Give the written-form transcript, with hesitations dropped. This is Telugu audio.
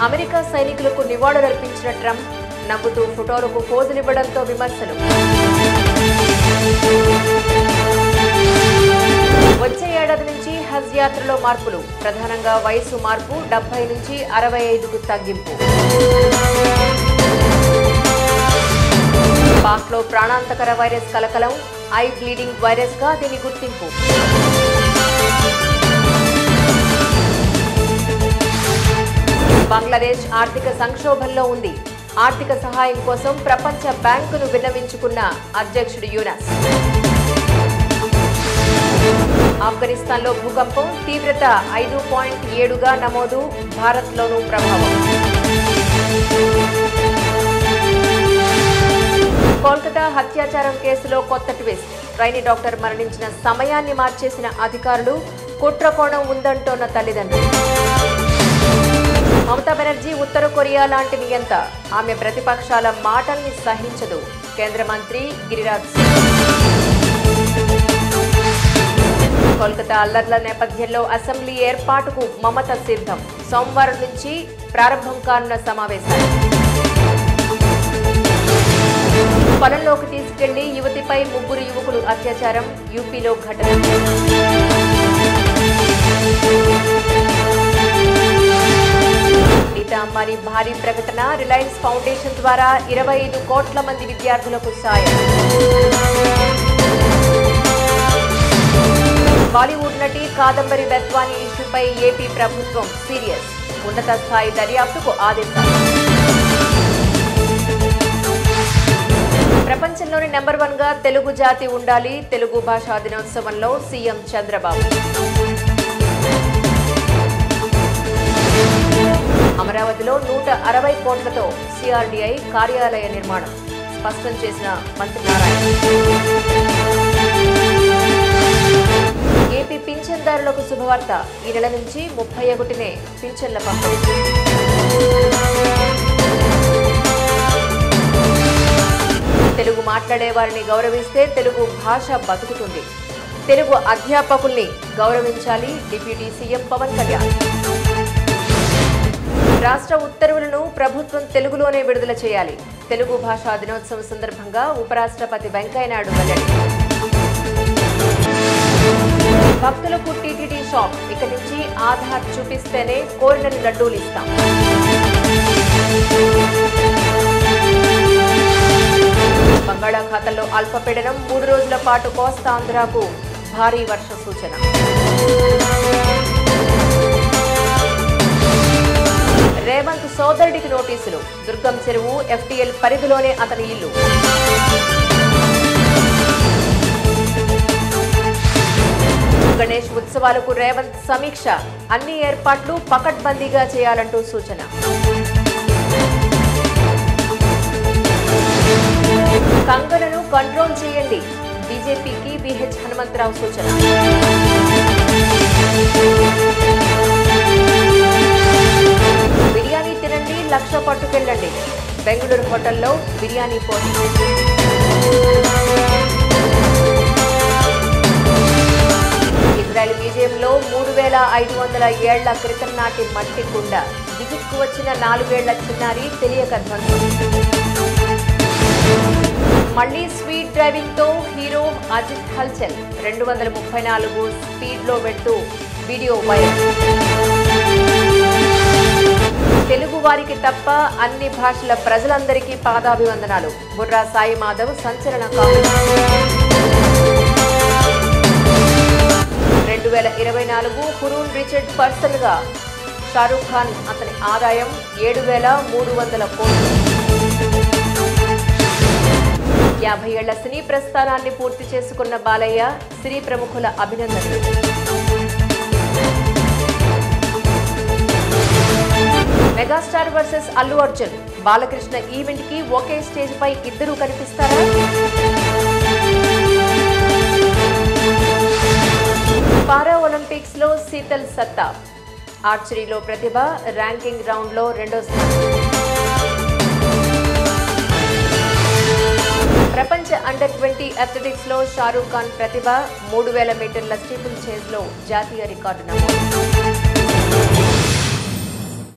అమెరికా సైనికులకు నివాళులర్పించిన ట్రంప్ నవ్వుతూ ఫోటోలకు పోజులివ్వడంతో విమర్శలు. వచ్చే ఏడాది నుంచి హజ్ యాత్రలో మార్పులు. ప్రధానంగా వయసు మార్పు 70 నుంచి 65కు తగ్గింపు. పాక్లో ప్రాణాంతకర వైరస్ కలకలం. ఐ బ్లీడింగ్ వైరస్ గా దీని గుర్తింపు. బంగ్లాదేశ్ ఆర్థిక సంక్షోభంలో ఉంది. ఆర్థిక సహాయం కోసం ప్రపంచ బ్యాంకును విన్నవించుకున్న అధ్యక్షుడు యూనస్. ఆఫ్ఘనిస్తాన్లో భూకంపం తీవ్రత 5.7గా నమోదు. భారత్లోనూ ప్రభావం. కోల్కతా హత్యాచారం కేసులో కొత్త ట్విస్ట్. ట్రైనీ డాక్టర్ మరణించిన సమయాన్ని మార్చేసిన అధికారులు. కుట్ర కోణం ఉందంటోన్న తల్లిదండ్రులు. మమతా బెనర్జీ ఉత్తర కొరియా లాంటి నియంత. ఆమె ప్రతిపక్షాల మాటల్ని సహించదు. కేంద్ర మంత్రి గిరిరాజ్ సింగ్. కోల్కతా అల్లర్ల నేపథ్యంలో అసెంబ్లీ ఏర్పాటుకు మమత సిద్ధం. సోమవారం నుంచి ప్రారంభం కానున్న సమావేశాలు. పొలంలోకి తీసుకెళ్లి యువతిపై 3 యువకులు అత్యాచారం. యూపీలో ఘటన. నీతా అంబానీ భారీ ప్రకటన. రిలయన్స్ ఫౌండేషన్ ద్వారా 25 కోట్ల మంది విద్యార్థులకు సాయం. బాలీవుడ్ నటి కాదంబరి బెత్వానీ ఇష్యూపై ఏపీ ప్రభుత్వం సీరియస్. ఉన్నత స్థాయి దర్యాప్తుకు ఆదేశాలు. ప్రపంచంలోని నెంబర్ 1గా తెలుగు జాతి ఉండాలి. తెలుగు భాషా దినోత్సవంలో సీఎం చంద్రబాబు. అమరావతిలో 160 కోట్లతో సిఆర్డీఐ కార్యాలయ నిర్మాణం స్పష్టం చేసిన మంత్రి నారాయణ. ఏపీ పింఛన్దారులకు శుభవార్త. ఈ నెల నుంచి 31నే పింఛన్ల పంపిణీ. తెలుగు మాట్లాడే వారిని గౌరవిస్తే తెలుగు భాష బతుకుతుంది. తెలుగు అధ్యాపకుల్ని గౌరవించాలి. Deputy CM Pawan Kalyan. రాష్ట్ర ఉత్తర్వులను ప్రభుత్వం తెలుగులోనే విడుదల చేయాలి. తెలుగు భాషా దినోత్సవం సందర్భంగా ఉపరాష్ట్రపతి వెంకయ్యనాయుడు వెల్లడి. భక్తులకు టీటీడీ షాప్. ఇక నుంచి ఆధార్ చూపిస్తేనే కోరిన లడ్డూలు ఇస్తాం. బంగాళాఖాతంలో అల్పపీడనం. 3 రోజుల పాటు కోస్తాంధ్రకు భారీ వర్ష సూచన. రేవంత్ సోదరుడికి నోటీసులు. దుర్గం చెరువు ఎఫ్టీఎల్ పరిధిలోనే అతని ఇల్లు. గణేష్ ఉత్సవాలకు రేవంత్ సమీక్ష. అన్ని ఏర్పాట్లు పకడ్బందీగా చేయాలంటూ సూచన. కంగనను కంట్రోల్ చేయండి. బీజేపీకి బీహెచ్ హనుమంతరావు సూచన. బిర్యానీ తినండి, 1,00,000 పట్టుకెళ్ళండి. బెంగళూరు హోటల్లో బిర్యానీ పోటీ. ఇజ్రాయెల్ మ్యూజియంలో 3,500 ఏళ్ల క్రితం నాటి మట్టి కుండ. విజిట్కు వచ్చిన 4 ఏళ్ల చిన్నారి తెలియక ధ్వంసం. మళ్లీ స్పీడ్ డ్రైవింగ్ తో హీరో అజిత్ హల్చల్. 234 స్పీడ్లో వెళ్తూ వీడియో వైరల్. తెలుగు వారికి తప్ప అన్ని భాషల ప్రజలందరికీ పాదాభివందనాలు. బుర్రా సాయి మాధవ్ సంచలన కామెంట్. 2024 హురూన్ రిచర్డ్ పర్సన్ గా షారూక్ ఖాన్. అతని ఆదాయం 7,300 కోట్లు. 50 ఏళ్ల సినీ ప్రస్థానాన్ని పూర్తి చేసుకున్న బాలయ్య. సినీ ప్రముఖుల అభినందనలు. Megastar versus Allu Arjun. Balakrishna event కి ఒకే స్టేజ్ పై ఇద్దరు కనిపిస్తారా? పారా ఒలింపిక్స్ లో శీతల్ సత్తా. ఆర్చరీలో ప్రతిభ. ర్యాంకింగ్ రౌండ్ లో 2వ స్థానం. ప్రపంచ అండర్-20 అథ్లెటిక్స్ లో షారూక్ ఖాన్ ప్రతిభ. 3,000 మీటర్ల స్టీపుల్ చేజ్ లో జాతీయ రికార్డు నమోదు.